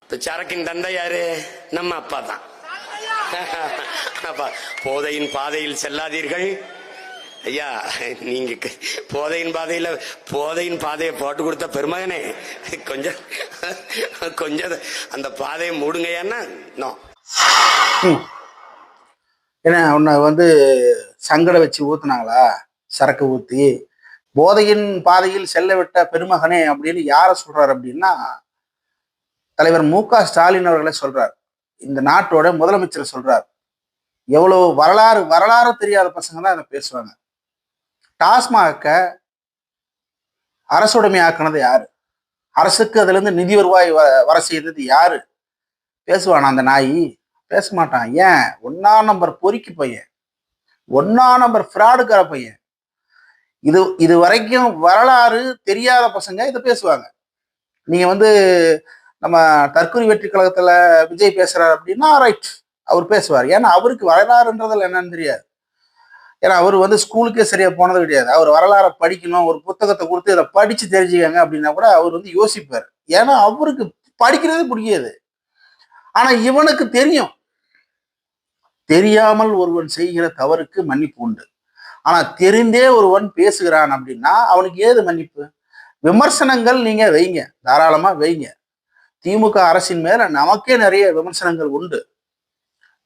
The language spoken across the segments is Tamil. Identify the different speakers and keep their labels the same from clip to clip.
Speaker 1: இப்போ சரக்கின் தந்தை யாரு? நம்ம அப்பா தான். அப்பா போதையின் பாதையில் செல்லாதீர்கள் ஐயா. நீங்க போதையின் பாதையை போட்டு கொடுத்த பெருமகனே, கொஞ்சம் கொஞ்சம் அந்த பாதையை மூடுங்கய்யான்னா.
Speaker 2: ஏன்னா உன்னை சங்கட வச்சு ஊத்துனாங்களா? சரக்கு ஊத்தி போதையின் பாதையில் செல்ல விட்ட பெருமகனே அப்படின்னு யார சொல்றாரு அப்படின்னா, தலைவர் மு.க.ஸ்டாலின் அவர்களை சொல்றார். இந்த நாட்டோட முதலமைச்சர் சொல்றார். எவ்வளவு வரலாறு தெரியாத பசங்க தான் அதை பேசுவாங்க. டாஸ்மாக அரசுடைமை ஆக்கினது யாரு? அரசுக்கு அதுல இருந்து நிதி வருவாய் வர செய்தது யாரு? பேசுவானா அந்த நாய்? பேச மாட்டான். ஏன்? 1ஆம் நம்பர் பொறுக்கி பையன், 1ஆம் நம்பர் ஃப்ராடுக்கார பையன். இது வரைக்கும் வரலாறு தெரியாத பசங்க இதை பேசுவாங்க. நீங்க நம்ம தற்கொலை வெற்றி கழகத்துல விஜய் பேசுறாரு அப்படின்னா ரைட், அவர் பேசுவார். ஏன்னா அவருக்கு வரலாறுன்றதுல என்னன்னு தெரியாது. ஏன்னா அவர் ஸ்கூலுக்கே சரியா போனது கிடையாது. அவர் வரலாறை படிக்கணும், ஒரு புத்தகத்தை கொடுத்து இதை படிச்சு தெரிஞ்சுக்கங்க அப்படின்னா கூட அவர் யோசிப்பார். ஏன்னா அவருக்கு படிக்கிறது பிடிக்காது. ஆனா இவனுக்கு தெரியும். தெரியாமல் ஒருவன் செய்கிற தவறுக்கு மன்னிப்பு உண்டு. ஆனா தெரிந்தே ஒருவன் பேசுகிறான் அப்படின்னா அவனுக்கு ஏது மன்னிப்பு? விமர்சனங்கள் நீங்க வைங்க, தாராளமா வைங்க. திமுக அரசின் மேல நமக்கே நிறைய விமர்சனங்கள் உண்டு,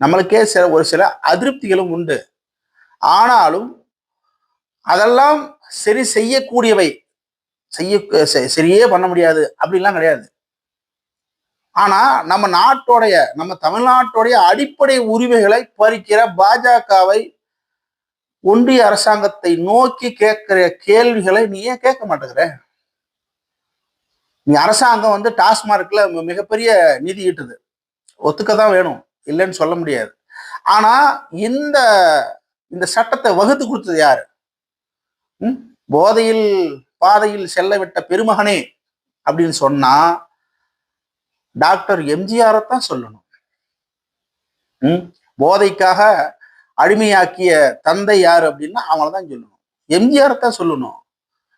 Speaker 2: நம்மளுக்கே ஒரு சில அதிருப்திகளும் உண்டு. ஆனாலும் அதெல்லாம் சரி செய்யக்கூடியவை, சரியே பண்ண முடியாது அப்படின்லாம் கிடையாது. ஆனா நம்ம தமிழ்நாட்டுடைய அடிப்படை உரிமைகளை பறிக்கிற பாஜகவை, ஒன்றிய அரசாங்கத்தை நோக்கி கேட்கிற கேள்விகளை நீ ஏன் கேட்க மாட்டேங்கிற? நீ அரசாங்கம் டாஸ்மார்க்ல மிகப்பெரிய நிதி ஈட்டுது, ஒத்துக்கதான் வேணும், இல்லைன்னு சொல்ல முடியாது. ஆனா இந்த சட்டத்தை வகுத்து கொடுத்தது யாரு? போதையில் பாதையில் செல்ல விட்ட பெருமகனே அப்படின்னு சொன்னா டாக்டர் எம்ஜிஆரை தான் சொல்லணும். போதைக்காக அடிமையாக்கிய தந்தை யாரு அப்படின்னா அவங்கள தான் சொல்லணும். எம்ஜிஆரை தான் சொல்லணும்,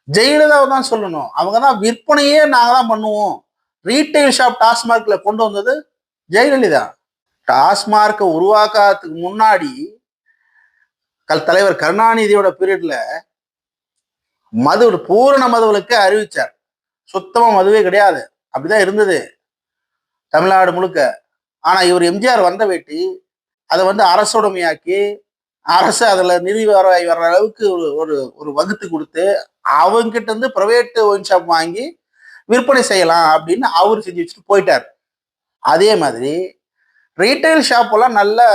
Speaker 2: ஜெயலலிதாவை தான் சொல்லணும். அவங்க தான் விற்பனையே நாங்க தான் பண்ணுவோம். ரீட்டைல் ஷாப் டாஸ்மார்க்ல கொண்டு வந்தது ஜெயலலிதா. டாஸ்மார்க்கை உருவாக்காததுக்கு முன்னாடி தலைவர் கருணாநிதியோட பீரியட்ல பூரண மதுவிலக்கு அறிவிச்சார். சுத்தமா மதுவே கிடையாது, அப்படிதான் இருந்தது தமிழ்நாடு முழுக்க. ஆனா இவர் எம்ஜிஆர் வந்த வேட்டி அதை அரசுடைமையாக்கி, அரசு அதுல நிதி வர அளவுக்கு ஒரு வகுத்து கொடுத்து, அவங்கிட்ட இருந்து பிரைவேட் ஒயின் ஷாப் வாங்கி விற்பனை செய்யலாம் அப்படின்னு அவர் செஞ்சு வச்சுட்டு போயிட்டார். அதே மாதிரி ரீட்டைல் ஷாப் எல்லாம் நல்லா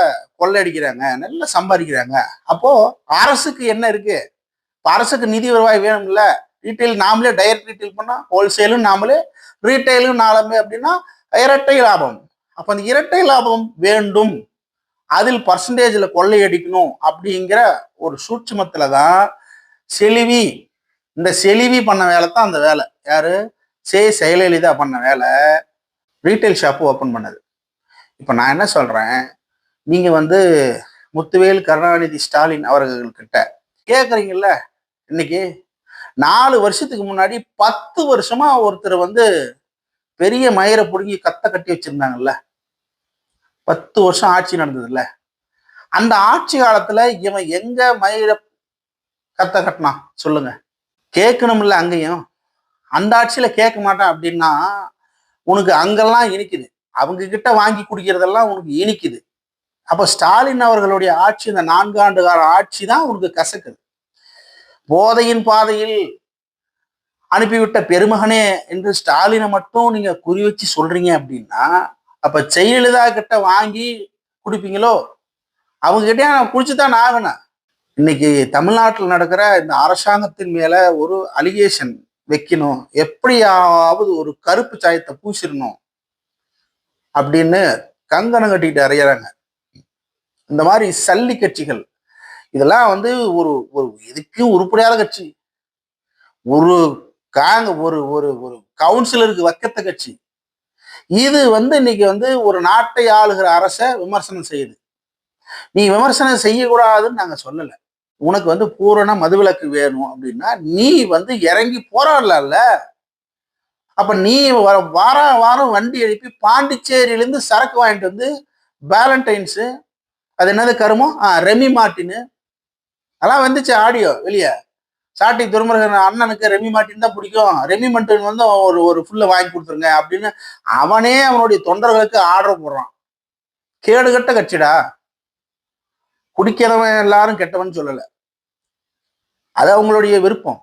Speaker 2: கொள்ளையடிக்கிறாங்க, நல்லா சம்பாதிக்கிறாங்க. அப்போ அரசுக்கு என்ன இருக்கு? அரசுக்கு நிதி வருவாய் வேணும்ல. ரீட்டைல் நாமளே டைரக்ட் ரீட்டைல் பண்ணா, ஹோல்சேலும் நாமளே, ரீட்டைலும் நாளமே அப்படின்னா இரட்டை லாபம். அப்ப அந்த இரட்டை லாபம் வேண்டும், அதில் பர்சன்டேஜ்ல கொள்ளையடிக்கணும் அப்படிங்கிற ஒரு சூட்சுமத்துல தான் செலிவி, இந்த செலிவி பண்ண வேலை தான் அந்த வேலை. யாரு? ஜெயலலிதா பண்ண வேலை ரீட்டைல் ஷாப்பு ஓப்பன் பண்ணது. இப்ப நான் என்ன சொல்றேன், நீங்க முத்துவேல் கருணாநிதி ஸ்டாலின் அவர்கள்கிட்ட கேட்குறீங்கல்ல. இன்னைக்கு 4 வருஷத்துக்கு முன்னாடி 10 வருஷமா ஒருத்தர் பெரிய மயிரை பிடுங்கி கத்த கட்டி வச்சிருந்தாங்கல்ல. 10 வருஷம் ஆட்சி நடந்ததுல்ல. அந்த ஆட்சி காலத்துல இவன் எங்க மயிரை கத்த கட்டினான் சொல்லுங்க? கேட்கணும்ல. அங்கேயும் அந்த ஆட்சியில கேட்க மாட்டான் அப்படின்னா உனக்கு அங்கெல்லாம் இனிக்குது, அவங்க கிட்ட வாங்கி குடிக்கிறதெல்லாம் உனக்கு இனிக்குது. அப்ப ஸ்டாலின் அவர்களுடைய ஆட்சி, இந்த 4 ஆண்டு கால ஆட்சி தான் உனக்கு கசக்குது. போதையின் பாதையில் அனுப்பிவிட்ட பெருமகனே என்று ஸ்டாலினை மட்டும் நீங்க குறி வச்சு சொல்றீங்க அப்படின்னா, அப்ப ஜெயலலிதா கிட்ட வாங்கி குடிப்பீங்களோ? அவங்க கிட்டே நான் குடிச்சுதான் ஆகணும். இன்னைக்கு தமிழ்நாட்டில் நடக்கிற இந்த அரசாங்கத்தின் மேல ஒரு அலிகேஷன் வைக்கணும், எப்படியாவது ஒரு கருப்பு சாயத்தை பூசிடணும் அப்படின்னு கங்கணம் கட்டிட்டு அறையிறாங்க இந்த மாதிரி சல்லி கட்சிகள். இதெல்லாம் ஒரு ஒரு எதுக்கு உருப்படியாத கட்சி, ஒரு ஒரு கவுன்சிலருக்கு வக்கத்த கட்சி. இது இன்னைக்கு ஒரு நாட்டை ஆளுகிற அரசை விமர்சனம் செய்யுது. நீ விமர்சனம் செய்யக்கூடாதுன்னு நாங்க சொல்லல. உனக்கு பூரண மதுவிலக்கு வேணும் அப்படின்னா நீ இறங்கி போராடலாம்ல. அப்ப நீ வாரம் வண்டி எழுப்பி பாண்டிச்சேரியிலேருந்து சரக்கு வாங்கிட்டு வந்து வேலண்டைன்ஸு, அது என்னது கருமோ, ரெமி மார்டின், அதெல்லாம் வந்துச்சு ஆடியோ வெளியே. சாட்டி துரைமுருகன் அண்ணனுக்கு ரெமி மார்டின் தான் பிடிக்கும், ரெமி மார்டின் வந்து ஒரு ஃபுல்ல வாங்கி கொடுத்துருங்க அப்படின்னு அவனே அவனுடைய தொண்டர்களுக்கு ஆர்டர் போடுறான். கேடுகட்ட கட்சிடா. குடிக்கிறவன் எல்லாரும் கெட்டவன் சொல்லல, அது அவங்களுடைய விருப்பம்.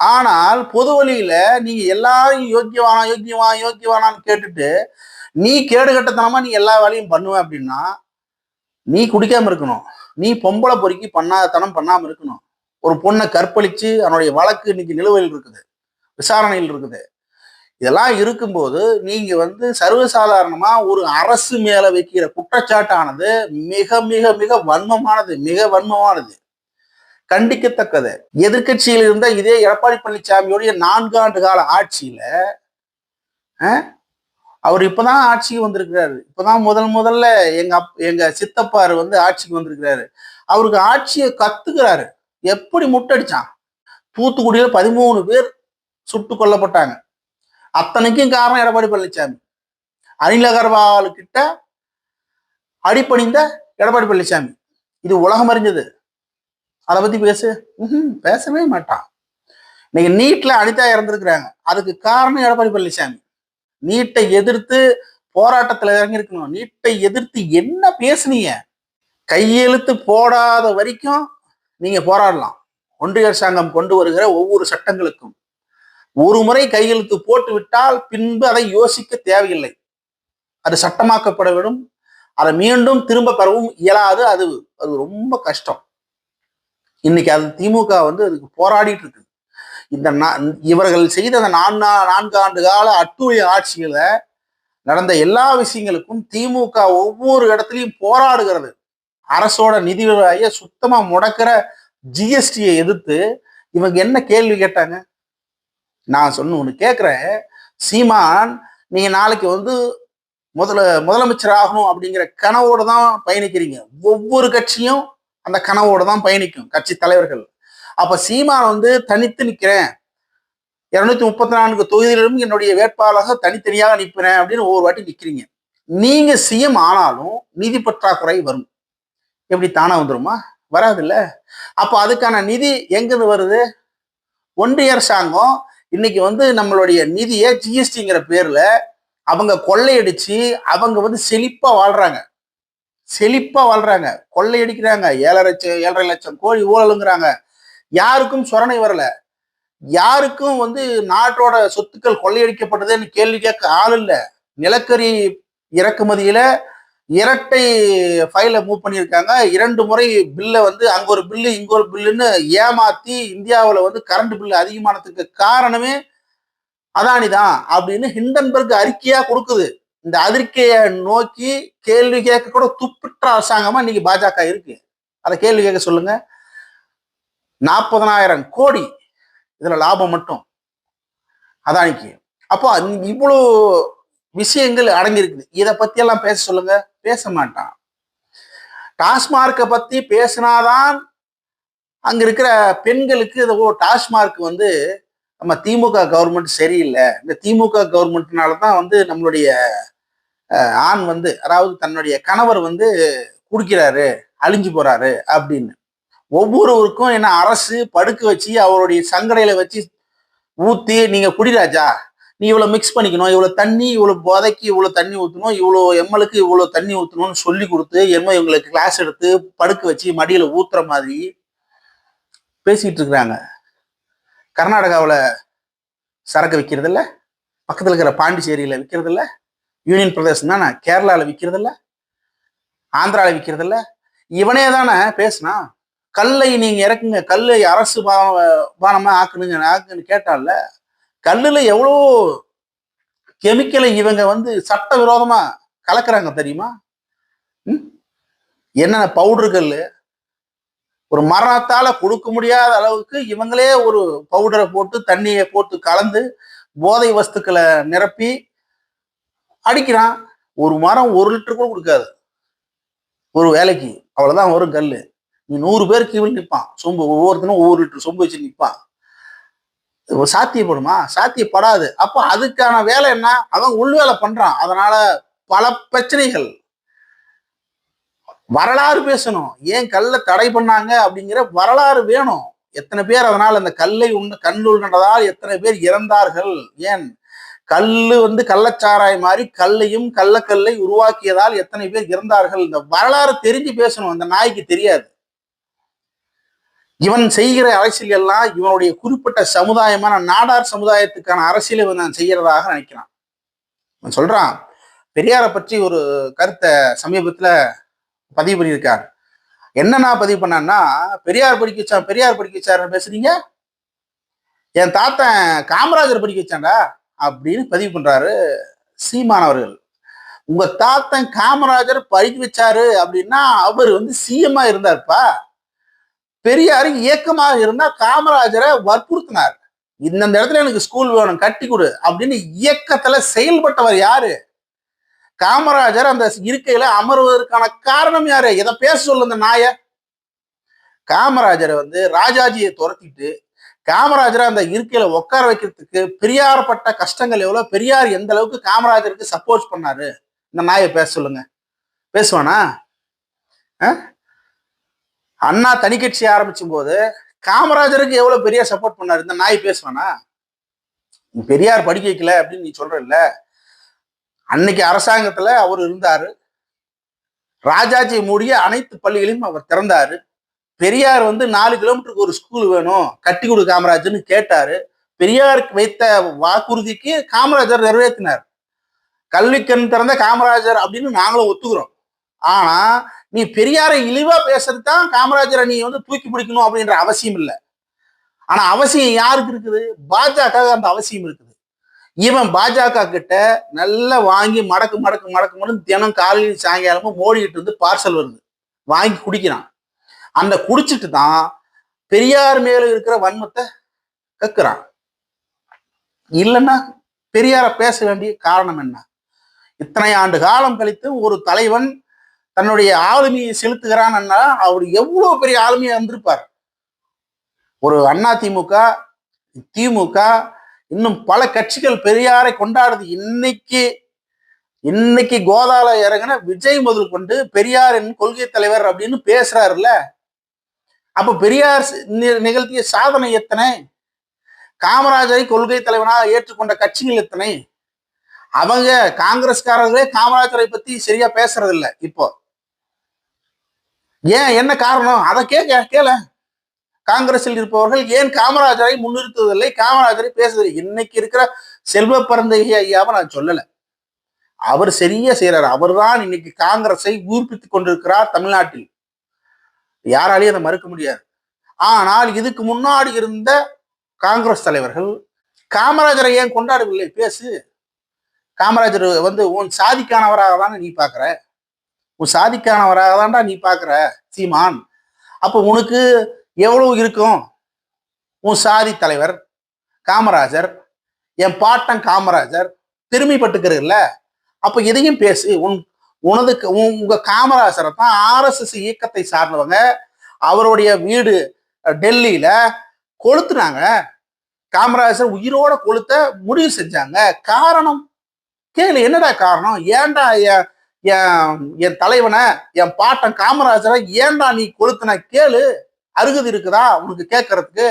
Speaker 2: ஆனால் பொது வழியில நீங்க எல்லாரும் யோக்கியவானான்னு கேட்டுட்டு நீ கேடுகட்டத்தனமா நீ எல்லா வேலையும் பண்ணுவ அப்படின்னா நீ குடிக்காம இருக்கணும். நீ பொம்பளை பொறுக்கி பண்ணாதத்தனம் பண்ணாம இருக்கணும். ஒரு பொண்ணை கற்பழிச்சு அவனுடைய வழக்கு இன்னைக்கு நிலுவையில் இருக்குது, விசாரணையில் இருக்குது. இதெல்லாம் இருக்கும்போது நீங்க வந்து சர்வசாதாரணமா ஒரு அரசு மேல வைக்கிற குற்றச்சாட்டானது மிக மிக மிக வன்மமானது, கண்டிக்கத்தக்கது. எதிர்கட்சியில் இருந்த இதே எடப்பாடி பழனிசாமியோடைய 4 ஆண்டு கால ஆட்சியில அவர் இப்பதான் ஆட்சிக்கு வந்திருக்கிறாரு. இப்பதான் முதல்ல எங்க சித்தப்பாரு வந்து ஆட்சிக்கு வந்திருக்கிறாரு. அவருக்கு ஆட்சியை கத்துக்கிறாரு. எப்படி முட்டடிச்சான். தூத்துக்குடியில 13 பேர் சுட்டு கொல்லப்பட்டாங்க. அத்தனைக்கும் காரணம் எடப்பாடி பழனிசாமி. அனில் அகர்வால் கிட்ட அடிப்பணிந்த எடப்பாடி பழனிசாமி. இது உலகம் அறிஞ்சது. அதை பத்தி பேசவே மாட்டான். இன்னைக்கு நீட்ல அனிதா இறந்துருக்கிறாங்க. அதுக்கு காரணம் எடப்பாடி பழனிசாமி. நீட்டை எதிர்த்து போராட்டத்துல இறங்கியிருக்கணும். நீட்டை எதிர்த்து என்ன பேசுனீங்க? கையெழுத்து போடாத வரைக்கும் நீங்க போராடலாம். ஒன்றிய அரசாங்கம் கொண்டு வருகிற ஒவ்வொரு சட்டங்களுக்கும் ஒரு முறை கையெழுத்து போட்டு விட்டால் பின்பு அதை யோசிக்க தேவையில்லை. அது சட்டமாக்கப்பட வேண்டும். அதை மீண்டும் திரும்ப பெறவும் இயலாது. அது ரொம்ப கஷ்டம். இன்னைக்கு அது திமுக வந்து அதுக்கு போராடிட்டு இருக்கு. இவர்கள் செய்த அந்த 4 ஆண்டு கால அட்டூழிய ஆட்சியில நடந்த எல்லா விஷயங்களுக்கும் திமுக ஒவ்வொரு இடத்துலையும் போராடுகிறது. அரசோட நிதி விவகார சுத்தமா முடக்கிற ஜிஎஸ்டியை எதிர்த்து இவங்க என்ன கேள்வி கேட்டாங்க? நான் ஒண்ணு கேட்கிறேன். சீமான், நீங்க நாளைக்கு வந்து முதலமைச்சர் ஆகணும் அப்படிங்கிற கனவோடு தான் பயணிக்கிறீங்க. ஒவ்வொரு கட்சியும் அந்த கனவோடு தான் பயணிக்கும், கட்சி தலைவர்கள். அப்ப சீமான் வந்து தனித்து நிற்கிறேன், 234 தொகுதியிலும் என்னுடைய வேட்பாளராக தனித்தனியாக நிற்பேன் அப்படின்னு ஒவ்வொரு வாட்டி நிற்கிறீங்க. நீங்க சிஎம் ஆனாலும் நிதி பற்றாக்குறை வரும். எப்படி தானா வந்துருமா? வராது இல்ல. அப்ப அதுக்கான நிதி எங்கிருந்து வருது? ஒன்றிய அரசாங்கம் இன்னைக்கு வந்து நம்மளுடைய நிதியை ஜிஎஸ்டிங்கிற பேர்ல அவங்க கொள்ளையடிச்சு அவங்க வந்து செழிப்பா வாழ்றாங்க, கொள்ளையடிக்கிறாங்க. 7.5 லட்சம் கோடி ஊழலுங்கிறாங்க. யாருக்கும் சொரணை வரல. யாருக்கும் வந்து நாட்டோட சொத்துக்கள் கொள்ளையடிக்கப்பட்டதுன்னு கேள்வி கேட்க ஆள் இல்லை. நிலக்கரி இறக்குமதியில இரட்டை ஃபைல மூவ் பண்ணியிருக்காங்க. 2 முறை பில்லை வந்து அங்க ஒரு பில்லு இங்க ஒரு பில்லுன்னு ஏமாத்தி இந்தியாவில் வந்து கரண்ட் பில்லு அதிகமானதுக்கு காரணமே அதானி தான் அப்படின்னு ஹிண்டன்பர்க் அறிக்கையா கொடுக்குது. இந்த அறிக்கையை நோக்கி கேள்வி கேட்க கூட துப்பிட்ட அரசாங்கமா இன்னைக்கு பாஜக இருக்கு. அதை கேள்வி கேட்க சொல்லுங்க. 40,000 கோடி இதுல லாபம் மட்டும் அதானிக்கு. அப்போ இவ்வளவு விஷயங்கள் அடங்கி இருக்குது. இதை பத்தி எல்லாம் பேச சொல்லுங்க, பேச மாட்டான். டாஸ்மார்க்கை பத்தி பேசினாதான் அங்க இருக்கிற பெண்களுக்கு டாஸ்மார்க் வந்து நம்ம திமுக கவர்மெண்ட் சரியில்லை, இந்த திமுக கவர்மெண்ட்னாலதான் வந்து நம்மளுடைய ஆண் வந்து, அதாவது தன்னுடைய கணவர் வந்து குடிக்கிறாரு, அழிஞ்சு போறாரு அப்படின்னு ஒவ்வொருவருக்கும் என்ன அரசு படுக்க வச்சு அவருடைய சங்கடையில வச்சு ஊத்தி, நீங்க குடிராஜா, நீ இவ்வளவு மிக்ஸ் பண்ணிக்கணும், இவ்வளவு தண்ணி, இவ்வளவு போதைக்கு இவ்வளவு தண்ணி ஊற்றணும், இவ்வளோ எம்எலுக்கு இவ்வளவு தண்ணி ஊற்றணும்னு சொல்லி கொடுத்து என்ன இவங்களுக்கு கிளாஸ் எடுத்து படுக்க வச்சு மடியில ஊத்துற மாதிரி பேசிட்டு இருக்கிறாங்க. கர்நாடகாவில் சரக்கு விற்கிறது இல்லை, பக்கத்தில் இருக்கிற பாண்டிச்சேரியில் விற்கிறது இல்லை, யூனியன் பிரதேசம் தானே, கேரளாவில் விற்கிறது இல்லை, ஆந்திராவில் விற்கிறது இல்லை. இவனே தானே பேசுனா. கல்லை நீங்க இறக்குங்க, கல்லை அரசு பானமா ஆக்குன்னு கேட்டால. கல்லுல எவ்வளோ கெமிக்கலை இவங்க வந்து சட்ட விரோதமா கலக்குறாங்க தெரியுமா? என்னென்ன பவுடர்கள் ஒரு மரணத்தால கொடுக்க முடியாத அளவுக்கு இவங்களே ஒரு பவுடரை போட்டு தண்ணியை போட்டு கலந்து போதை வஸ்துக்களை நிரப்பி அடிக்கிறான். ஒரு மரம் 1 லிட்டர் கூட கொடுக்காது ஒரு வேலைக்கு, அவ்வளவுதான் வரும் கல்லு. நீ 100 பேர் கீழ் நிற்பான் சொம்பு, ஒவ்வொருத்தனும் ஒவ்வொரு லிட்டர் சொம்பு வச்சு நிற்பான். சாத்தியப்படுமா? சாத்தியப்படாது. அப்போ அதுக்கான வேலை என்ன? அவன் உள் வேலை பண்றான். அதனால பல பிரச்சனைகள். வரலாறு பேசணும். ஏன் கல்லை தடை பண்ணாங்க அப்படிங்கிற வரலாறு வேணும். எத்தனை பேர் அதனால் அந்த கல்லை கண்ணுண்டதால் எத்தனை பேர் இறந்தார்கள்? ஏன் கல்லு கள்ளச்சாராய் மாதிரி கல்லையும் கள்ளக்கல்லை உருவாக்கியதால் எத்தனை பேர் இறந்தார்கள்? இந்த வரலாறு தெரிஞ்சு பேசணும். அந்த நாய்க்கு தெரியாது. இவன் செய்கிற அரசியல் எல்லாம் இவனுடைய குறிப்பிட்ட சமுதாயமான நாடார் சமுதாயத்துக்கான அரசியலை இவன் செய்யறதாக நினைக்கிறான். அவன் சொல்றான், பெரியாரை பற்றி ஒரு கருத்தை சமீபத்துல பதிவு பண்ணியிருக்கார். என்னன்னா பதிவு பண்ணான்னா, பெரியார் படிக்க வச்சான், பெரியார் படிக்க வச்சாருன்னு பேசுறீங்க, என் தாத்தன் காமராஜர் படிக்க வச்சாண்டா அப்படின்னு பதிவு பண்றாரு சீமானவர்கள். உங்க தாத்தன் காமராஜர் படிக்க வச்சாரு அப்படின்னா அவர் சிஎம்மா இருந்தார்ப்பா. பெரியார் இயக்கமாக இருந்தா காமராஜரை வற்புறுத்தினார். இந்த இடத்துல எனக்கு ஸ்கூல் வேணும், கட்டி கொடு அப்படின்னு இயக்கத்துல செயல்பட்டவர் யாரு? காமராஜர் அந்த இருக்கையில அமர்வதற்கான காரணம் யாரு? எதை பேச சொல்லு அந்த நாய. காமராஜரை ராஜாஜியை துரத்திட்டு காமராஜரை அந்த இருக்கையில உட்கார வைக்கிறதுக்கு பெரியார் பட்ட கஷ்டங்கள் எவ்வளவு, பெரியார் எந்த அளவுக்கு காமராஜருக்கு சப்போர்ட் பண்ணாரு, இந்த நாயை பேச சொல்லுங்க. பேசுவானா? அண்ணா தனி கட்சி ஆரம்பிச்சும் போது காமராஜருக்கு எவ்வளவு பெரியார் சப்போர்ட் பண்ணாரு, இந்த நாய் பேசுவானா? பெரியார் படிக்க வைக்கல அப்படின்னு நீ சொல்ற இல்ல, அன்னைக்கு அரசாங்கத்துல அவர் இருந்தாரு. ராஜாஜி மூடிய அனைத்து பள்ளிகளையும் அவர் திறந்தாரு. பெரியார் 4 கிலோமீட்டருக்கு ஒரு ஸ்கூல் வேணும், கட்டி கொடு காமராஜர்னு கேட்டாரு. பெரியாருக்கு வைத்த வாக்குறுதிக்கு காமராஜர் நிறைவேற்றினார். கல்விக்கண் திறந்த காமராஜர் அப்படின்னு நாங்களும் ஒத்துக்கிறோம். ஆனா நீ பெரியாரை இழிவா பேசுறது தான் காமராஜரை நீ தூக்கி பிடிக்கணும் அப்படின்ற அவசியம் இல்லை. ஆனா அவசியம் யாருக்கு இருக்குது? பாஜக அந்த அவசியம் இருக்குது. இவன் பாஜக கிட்ட நல்லா வாங்கி மடக்கு மடக்கு மடக்கு தினம் காலையில் சாயங்காலமும் மோடிக்கிட்டு பார்சல் வருது, வாங்கி குடிக்கிறான். அந்த குடிச்சிட்டு தான் பெரியார் மேல இருக்கிற வன்மத்தை கக்குறான். இல்லைன்னா பெரியாரை பேச வேண்டிய காரணம் என்ன? இத்தனை ஆண்டு காலம் கழித்து ஒரு தலைவன் தன்னுடைய ஆளுமையை செலுத்துகிறான்னா அவர் எவ்வளவு பெரிய ஆளுமையா இருந்திருப்பார். ஒரு அண்ணா திமுக, திமுக, இன்னும் பல கட்சிகள் பெரியாரை கொண்டாடுது. இன்னைக்கு கோதால இறங்கின விஜய் முதல் கொண்டு பெரியாரின் கொள்கை தலைவர் அப்படின்னு பேசுறாருல்ல. அப்ப பெரியார் நிகழ்த்திய சாதனை எத்தனை? காமராஜரை கொள்கை தலைவனாக ஏற்றுக்கொண்ட கட்சிகள் எத்தனை? அவங்க காங்கிரஸ்காரர்களே காமராஜரை பத்தி சரியா பேசுறது இல்லை. இப்போ ஏன், என்ன காரணம்? அதை கேள. காங்கிரஸில் இருப்பவர்கள் ஏன் காமராஜரை முன்னிறுத்துவதில்லை, காமராஜரை பேசுவதில்லை? இன்னைக்கு இருக்கிற செல்வ பரந்தகை ஐயாவை நான் சொல்லல, அவர் சரியா செய்யறாரு. அவர் தான் இன்னைக்கு காங்கிரஸை ஊர்ப்பித்துக் கொண்டிருக்கிறார் தமிழ்நாட்டில். யாராலையும் அதை மறுக்க முடியாது. ஆனால் இதுக்கு முன்னாடி இருந்த காங்கிரஸ் தலைவர்கள் காமராஜரை ஏன் கொண்டாடவில்லை? பேசு. காமராஜர் உன் சாதிக்கானவராக தானே நீ பாக்குற, உன் சாதிக்கானவராக தான்டா நீ பாக்குற சீமான். அப்போ உனக்கு எவ்வளவு இருக்கும்? உன் சாதி தலைவர் காமராஜர், என் பாட்டன் காமராஜர், பெருமைப்பட்டுக்கிறல்ல. அப்ப இதையும் பேசு. உங்க காமராஜரை தான் RSS இயக்கத்தை சார்ந்தவங்க அவருடைய வீடு டெல்லியில கொளுத்துனாங்க. காமராஜர் உயிரோட கொளுத்த முடிவு செஞ்சாங்க. காரணம் கேளு, என்னடா காரணம்? ஏன்டா என் தலைவனை, என் பாட்டன் காமராஜரை ஏன்டா நீ கொளுத்துன? கேளு. அருகது இருக்குதா உனக்கு கேட்கறதுக்கு?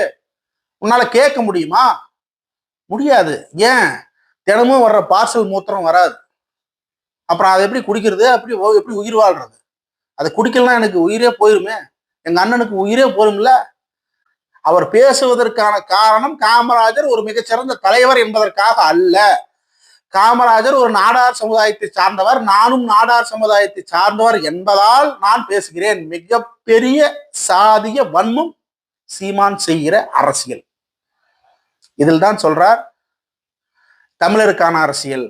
Speaker 2: உன்னால கேட்க முடியுமா? முடியாது. ஏன்? தினமும் வர்ற பார்சல் மூத்திரம் வராது. அப்புறம் அதை எப்படி குடிக்கிறது? எப்படி உயிர் வாழ்றது? அதை குடிக்கலாம் எனக்கு உயிரே போயிருமே, எங்க அண்ணனுக்கு உயிரே போயிரும்ல. அவர் பேசுவதற்கான காரணம் காமராஜர் ஒரு மிகச்சிறந்த தலைவர் என்பதற்காக அல்ல. காமராஜர் ஒரு நாடார் சமுதாயத்தை சார்ந்தவர், நானும் நாடார் சமுதாயத்தை சார்ந்தவர் என்பதால் நான் பேசுகிறேன். மிகப்பெரிய சாதிய வன்மம் சீமான் செய்கிற அரசியல். இதில் தான் சொல்றார், தமிழருக்கான அரசியல்,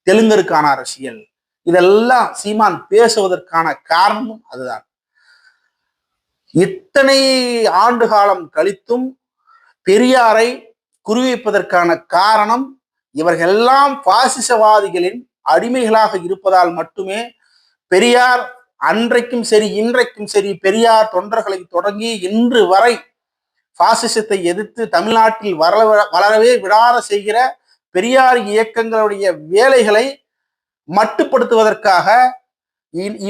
Speaker 2: தெலுங்கருக்கான அரசியல், இதெல்லாம் சீமான் பேசுவதற்கான காரணமும் அதுதான். இத்தனை ஆண்டு காலம் கழித்தும் பெரியாரை குறிவைப்பதற்கான காரணம் இவர்கள் எல்லாம் பாசிசவாதிகளின் அடிமைகளாக இருப்பதால் மட்டுமே. பெரியார் அன்றைக்கும் சரி இன்றைக்கும் சரி பெரியார் தொண்டர்களை தொடங்கி இன்று வரை பாசிசத்தை எதிர்த்து தமிழ்நாட்டில் வளரவே விடாத செய்கிற பெரியார் இயக்கங்களுடைய வேலைகளை மட்டுப்படுத்துவதற்காக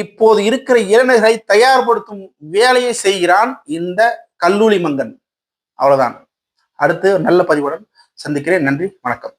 Speaker 2: இப்போது இருக்கிற இளைஞர்களை தயார்படுத்தும் வேலையை செய்கிறான் இந்த கல்லூலி மங்கன். அவ்வளவுதான். அடுத்து நல்ல பதிவுடன் சந்திக்கிறேன். நன்றி, வணக்கம்.